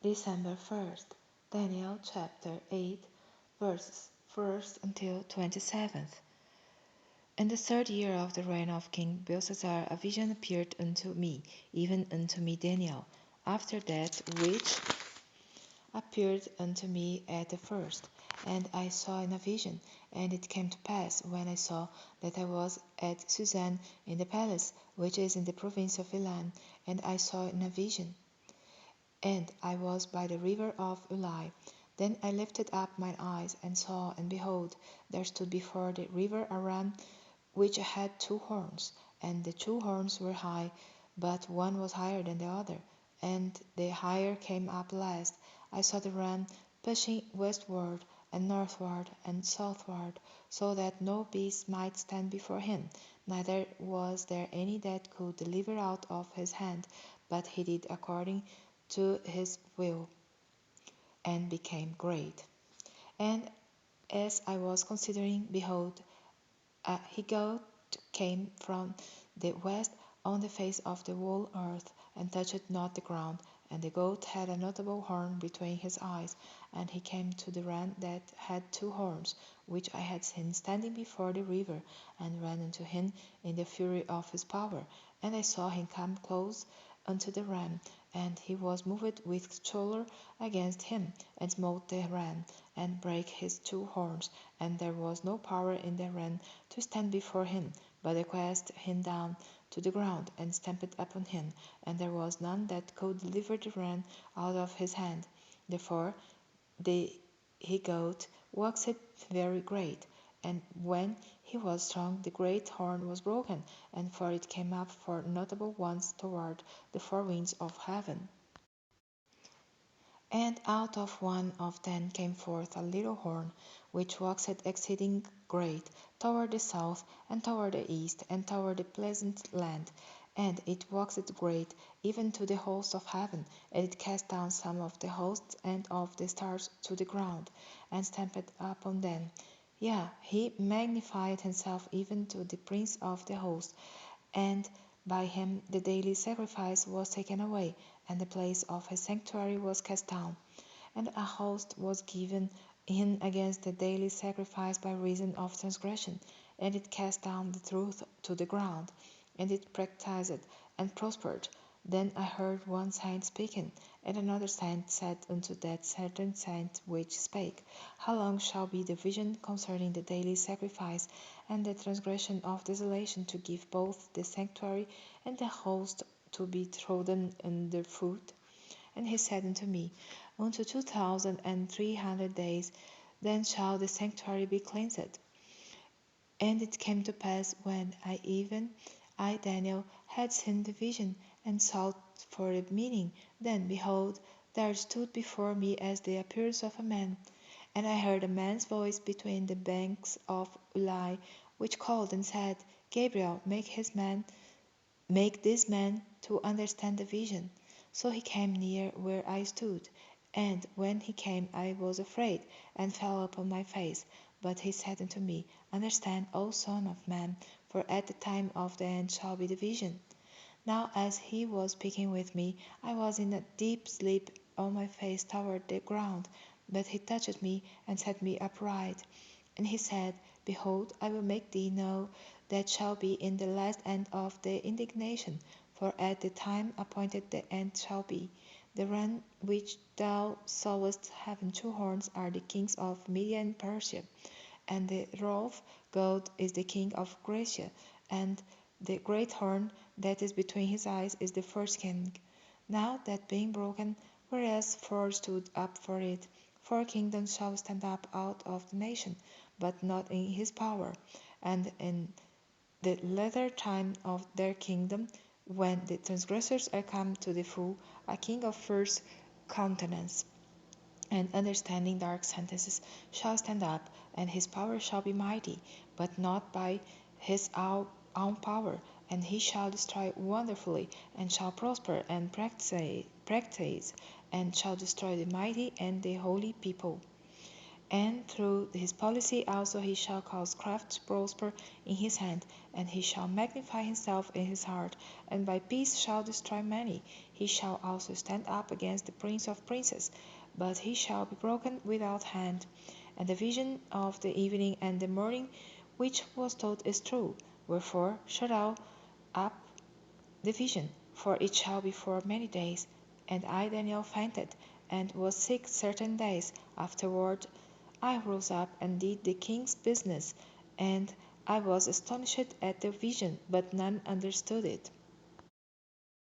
December 1st, Daniel chapter 8, verses 1st until 27th. In the third year of the reign of King Belshazzar, a vision appeared unto me, even unto me Daniel, after that which appeared unto me at the first. And I saw in a vision, and it came to pass, when I saw, that I was at Susan in the palace, which is in the province of Elam, and I saw in a vision. And I was by the river of Ulai. Then I lifted up mine eyes, and saw, and behold, there stood before the river a ram, which had two horns, and the two horns were high, but one was higher than the other, and the higher came up last. I saw the ram pushing westward, and northward, and southward, so that no beast might stand before him, neither was there any that could deliver out of his hand, but he did according to his will, and became great. And as I was considering, behold, a he goat came from the west on the face of the whole earth, and touched not the ground. And the goat had a notable horn between his eyes, and he came to the ram that had two horns, which I had seen standing before the river, and ran unto him in the fury of his power. And I saw him come close unto the ram, and he was moved with choler against him, and smote the ram, and brake his two horns, and there was no power in the ram to stand before him, but they cast him down to the ground, and stamped upon him, and there was none that could deliver the ram out of his hand. Therefore the he goat waxed very great, and when he was strong, the great horn was broken, and for it came up four notable ones toward the four winds of heaven. And out of one of them came forth a little horn, which waxed exceeding great, toward the south, and toward the east, and toward the pleasant land. And it waxed great, even to the host of heaven, and it cast down some of the hosts and of the stars to the ground, and stamped upon them. Yea, he magnified himself even to the prince of the host, and by him the daily sacrifice was taken away, and the place of his sanctuary was cast down. And a host was given in against the daily sacrifice by reason of transgression, and it cast down the truth to the ground, and it practised and prospered. Then I heard one saint speaking, and another saint said unto that certain saint which spake, How long shall be the vision concerning the daily sacrifice, and the transgression of desolation, to give both the sanctuary and the host to be trodden under foot? And he said unto me, Unto 2300 days, then shall the sanctuary be cleansed. And it came to pass, when I Daniel had seen the vision, and sought for the meaning, then, behold, there stood before me as the appearance of a man. And I heard a man's voice between the banks of Ulai, which called and said, Gabriel, make this man to understand the vision. So he came near where I stood, and when he came I was afraid, and fell upon my face. But he said unto me, Understand, O son of man, for at the time of the end shall be the vision. Now as he was speaking with me, I was in a deep sleep on my face toward the ground. But he touched me, and set me upright. And he said, Behold, I will make thee know that shall be in the last end of the indignation, for at the time appointed the end shall be. The ram which thou sawest having two horns are the kings of Media and Persia, and the rough goat is the king of Grecia, and the great horn that is between his eyes is the first king. Now that being broken, whereas four stood up for it, four kingdoms shall stand up out of the nation, but not in his power. And in the latter time of their kingdom, when the transgressors are come to the full, a king of first countenance and understanding dark sentences shall stand up, and his power shall be mighty, but not by his own power, and he shall destroy wonderfully, and shall prosper and practice, and shall destroy the mighty and the holy people. And through his policy also he shall cause craft to prosper in his hand, and he shall magnify himself in his heart, and by peace shall destroy many. He shall also stand up against the prince of princes, but he shall be broken without hand. And the vision of the evening and the morning which was told is true. Wherefore shut thou up the vision, for it shall be for many days. And I Daniel fainted, and was sick certain days. Afterward I rose up and did the king's business, and I was astonished at the vision, but none understood it.